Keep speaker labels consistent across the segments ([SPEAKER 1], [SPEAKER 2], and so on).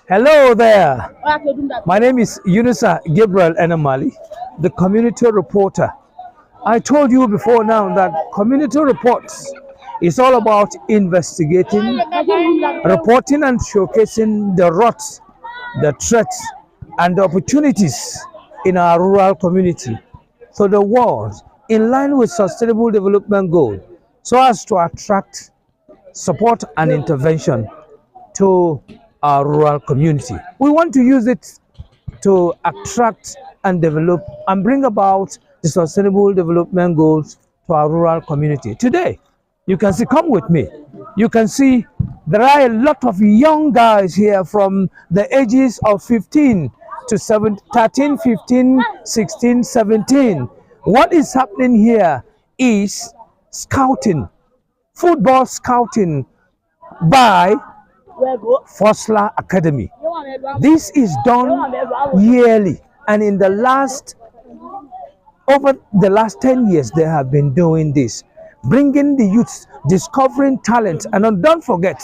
[SPEAKER 1] Hello there. My name is Yunusa Gabriel Enamali, the community reporter. I told you before now that community reports is all about investigating, reporting and showcasing the rots, the threats and the opportunities in our rural community to the world in line with sustainable development goals so as to attract support and intervention to our rural community. We want to use it to attract and develop and bring about the sustainable development goals to our rural community. Today, you can see, come with me, you can see there are a lot of young guys here from the ages of 15 to 13, 15, 16, 17. What is happening here is scouting, football scouting by FOSLA Academy. This is done yearly, and in the over the last 10 years they have been doing this, bringing the youths, discovering talent. And don't forget,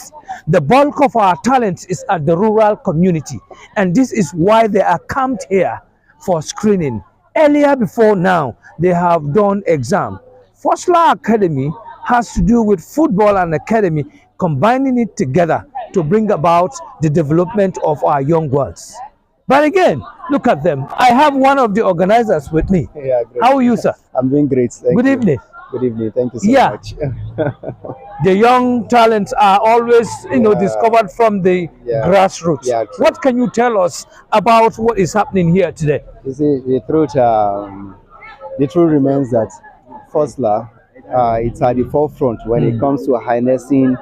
[SPEAKER 1] the bulk of our talent is at the rural community, and this is why they are camped here for screening. Earlier before now, they have done exam. FOSLA Academy has to do with football and academy, combining it together to bring about the development of our young ones. But again, look at them. I have one of the organizers with me.
[SPEAKER 2] Yeah, great.
[SPEAKER 1] How are you, sir?
[SPEAKER 2] I'm doing great.
[SPEAKER 1] Good evening.
[SPEAKER 2] Good evening. Thank you so much.
[SPEAKER 1] The young talents are always, discovered from the grassroots.
[SPEAKER 2] Yeah,
[SPEAKER 1] what can you tell us about what is happening here today?
[SPEAKER 2] You see, the truth remains that FOSLA, it's at the forefront when it comes to harnessing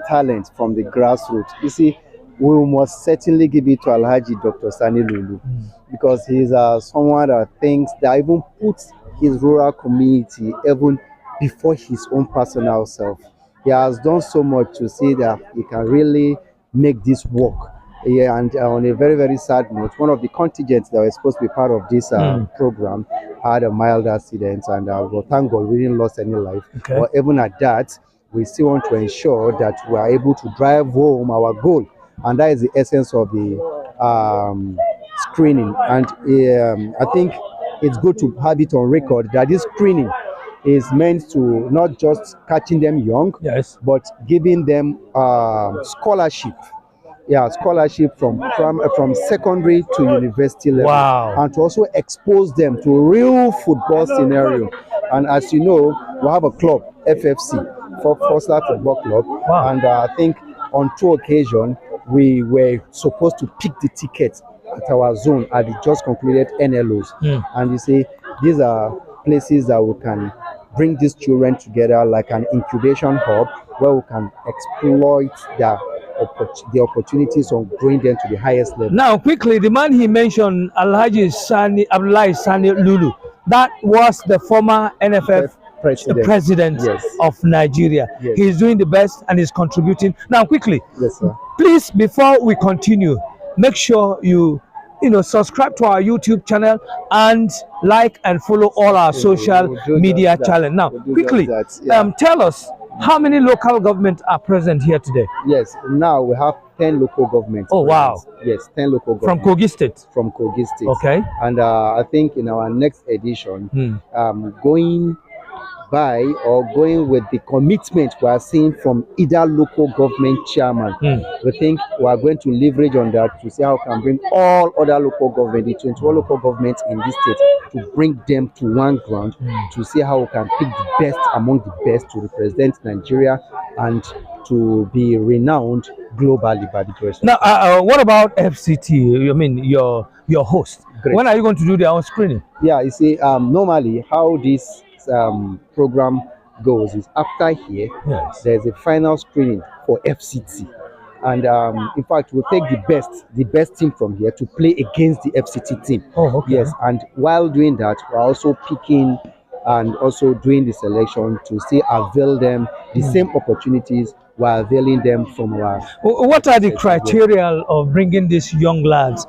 [SPEAKER 2] talent from the grassroots. You see, we must certainly give it to Alhaji Dr. Sani Lulu, because he's someone that thinks that even puts his rural community even before his own personal self. He has done so much to see that he can really make this work. Yeah, and on a very, very sad note, one of the contingents that was supposed to be part of this program had a mild accident, and well, thank God we didn't lose any life.
[SPEAKER 1] Okay.
[SPEAKER 2] But even at that, we still want to ensure that we are able to drive home our goal, and that is the essence of the screening. And I think it's good to have it on record that this screening is meant to not just catching them young,
[SPEAKER 1] yes,
[SPEAKER 2] but giving them scholarship. Yeah, scholarship from secondary to university level.
[SPEAKER 1] Wow.
[SPEAKER 2] And to also expose them to real football scenario. And as you know, we have a club, FFC, for FOSLA Football Club.
[SPEAKER 1] Wow.
[SPEAKER 2] And I think on 2 occasions, we were supposed to pick the tickets at our zone at the just concluded NLOs. And you see, these are places that we can bring these children together like an incubation hub where we can exploit the opportunities of growing them to the highest level.
[SPEAKER 1] Now, quickly, the man he mentioned, Alhaji Abdullahi Sani Lulu, that was the former NFF president
[SPEAKER 2] yes,
[SPEAKER 1] of Nigeria.
[SPEAKER 2] Yes.
[SPEAKER 1] He's doing the best and is contributing. Now, quickly,
[SPEAKER 2] yes, sir,
[SPEAKER 1] please, before we continue, make sure you subscribe to our YouTube channel and like and follow all our social media channels. Now, quickly, tell us, how many local governments are present here today?
[SPEAKER 2] Yes, now we have 10 local governments.
[SPEAKER 1] Oh, wow.
[SPEAKER 2] Yes, 10 local governments.
[SPEAKER 1] From Kogi State?
[SPEAKER 2] From Kogi State.
[SPEAKER 1] Okay.
[SPEAKER 2] And I think in our next edition, going with the commitment we are seeing from Idah local government chairman, we think we are going to leverage on that to see how we can bring all other local government, the 21 local governments in this state, to bring them to one ground to see how we can pick the best among the best to represent Nigeria and to be renowned globally by the person.
[SPEAKER 1] Now, what about FCT? I mean, your host. Great. When are you going to do their own screening?
[SPEAKER 2] Yeah, you see, normally how this program goes is after here, yes, there's a final screening for FCT, and in fact we'll take the best team from here to play against the FCT team.
[SPEAKER 1] Oh, okay. Yes,
[SPEAKER 2] and while doing that, we're also picking and also doing the selection to still avail them the same opportunities while availing them from our...
[SPEAKER 1] What are the criteria of bringing these young lads,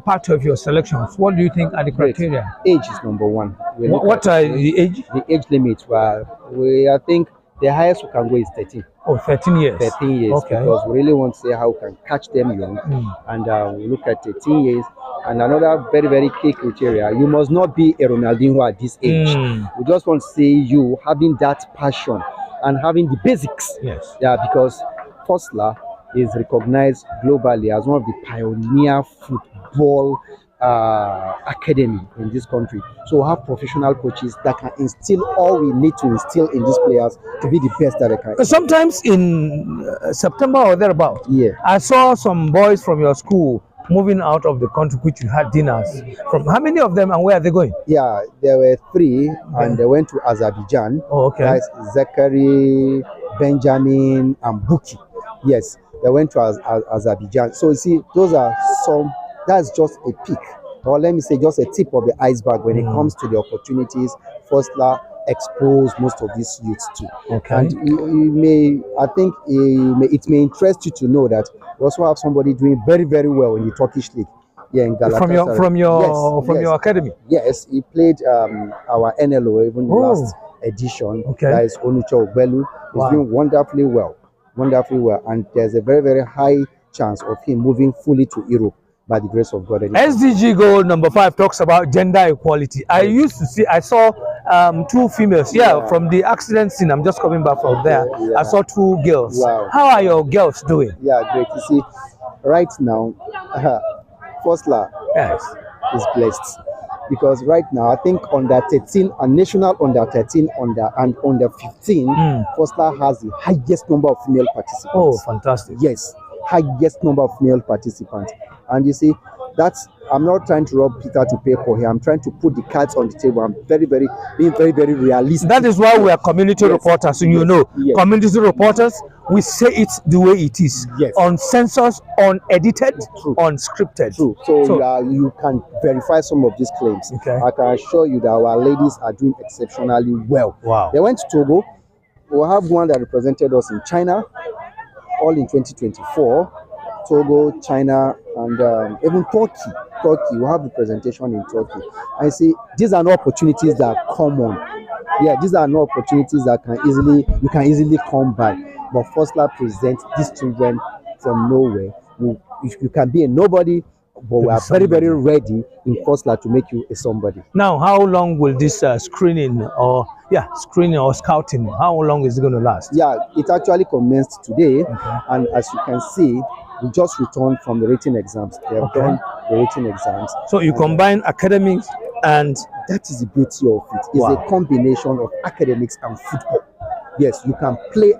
[SPEAKER 1] part of your selections? What do you think are the criteria?
[SPEAKER 2] Age is number one.
[SPEAKER 1] What are the age?
[SPEAKER 2] The age limit. I think The highest we can go is 13.
[SPEAKER 1] Oh, 13 years.
[SPEAKER 2] 13 years.
[SPEAKER 1] Okay.
[SPEAKER 2] Because we really want to see how we can catch them young. And we look at 13 years. And another very, very key criteria, you must not be a Ronaldinho at this age. We just want to see you having that passion and having the basics.
[SPEAKER 1] Yes.
[SPEAKER 2] Yeah, because FOSLA is recognized globally as one of the pioneer football academy in this country. So we have professional coaches that can instill all we need to instill in these players to be the best that they can.
[SPEAKER 1] Sometimes in September or thereabout, I saw some boys from your school moving out of the country, which you had dinners from. How many of them and where are they going?
[SPEAKER 2] Yeah, there were 3 and they went to Azerbaijan.
[SPEAKER 1] Oh, okay.
[SPEAKER 2] That's Zachary, Benjamin, and Buki. Yes, they went to Azerbaijan. So you see, those are some, that's just a peak, or let me say just a tip of the iceberg when it comes to the opportunities FOSLA expose most of these youths to.
[SPEAKER 1] Okay.
[SPEAKER 2] And it may interest you to know that we also have somebody doing very, very well in the Turkish league. Yeah, in Galatasaray.
[SPEAKER 1] From your academy.
[SPEAKER 2] Yes, he played our NLO even last edition.
[SPEAKER 1] Okay.
[SPEAKER 2] That is Onucha Ogbelu. He's doing wonderfully well, and there's a very, very high chance of him moving fully to Europe by the grace of God.
[SPEAKER 1] SDG goal number 5 talks about gender equality. I saw 2 females from the accident scene. I'm just coming back from there. I saw 2 girls.
[SPEAKER 2] Wow.
[SPEAKER 1] How are your girls doing?
[SPEAKER 2] Yeah, great. You see, right now FOSLA is blessed, because right now I think under 13 and national under 13 and under 15 FOSLA has the highest number of female participants.
[SPEAKER 1] Oh, fantastic.
[SPEAKER 2] Yes, highest number of male participants. And you see, I'm not trying to rob Peter to pay for here. I'm trying to put the cards on the table. I'm being very, very realistic.
[SPEAKER 1] That is why we are community reporters. And community reporters, we say it the way it is.
[SPEAKER 2] Yes.
[SPEAKER 1] Uncensored, unedited, unscripted.
[SPEAKER 2] True. So you can verify some of these claims.
[SPEAKER 1] Okay.
[SPEAKER 2] I can assure you that our ladies are doing exceptionally well.
[SPEAKER 1] Wow.
[SPEAKER 2] They went to Togo. We'll have one that represented us in China, all in 2024. Togo, China, and even Turkey. We have representation in Turkey. I see these are not opportunities that are common. Yeah, these are not opportunities that you can easily come by. But FOSLA presents these children from nowhere. You can be a nobody, but we are very, very ready in FOSLA to make you a somebody.
[SPEAKER 1] Now, how long will this screening or scouting, how long is it going to last?
[SPEAKER 2] Yeah, it actually commenced today, and as you can see, we just returned from the written exams. They have done the written exams.
[SPEAKER 1] So you combine academics and...
[SPEAKER 2] That is the beauty of it. It's a combination of academics and football. Yes, you can play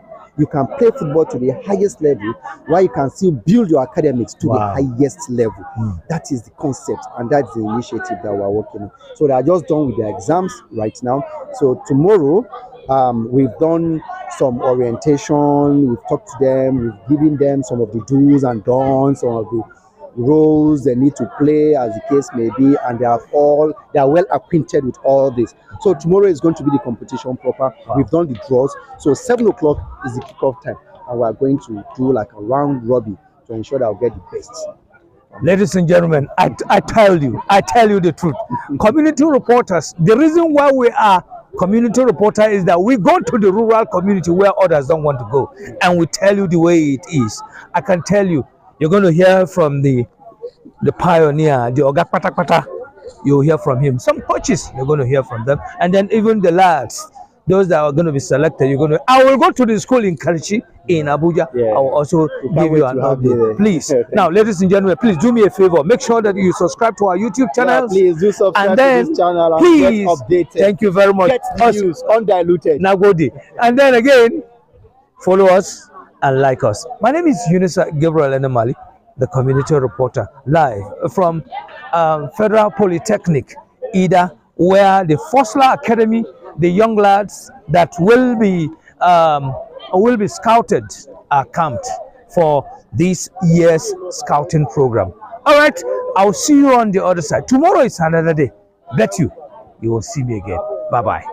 [SPEAKER 2] football to the highest level, while you can still build your academics to the highest level. That is the concept, and that's the initiative that we're working on. So they are just done with their exams right now. So tomorrow, we've done some orientation, we've talked to them, we've given them some of the do's and don'ts, some of the roles they need to play as the case may be, and they are well acquainted with all this. So tomorrow is going to be the competition proper. We've done the draws. So 7 o'clock is the kickoff time, and we're going to do like a round robin to ensure that I'll get the best.
[SPEAKER 1] Ladies and gentlemen, I tell you the truth. Community reporters, the reason why we are community reporter is that we go to the rural community where others don't want to go, and we tell you the way it is. I can tell you, you're going to hear from the pioneer, the Oga Pata Pata. You'll hear from him. Some coaches, you're going to hear from them, and then even the lads, those that are going to be selected, I will go to the school in Karachi, in Abuja. I will also give you an update. Please. Now, ladies and gentlemen, please do me a favor. Make sure that you subscribe to our YouTube channel.
[SPEAKER 2] Please do subscribe to this channel and
[SPEAKER 1] please,
[SPEAKER 2] get updated.
[SPEAKER 1] Thank you very much.
[SPEAKER 2] Get the news undiluted.
[SPEAKER 1] Nagodi. And then again, follow us and like us. My name is Gabriel Enemali, the community reporter, live from Federal Polytechnic, Idah, where the FOSLA Academy, the young lads that will be scouted are camped for this year's scouting program. All right, I'll see you on the other side. Tomorrow is another day. Bet you will see me again. Bye-bye.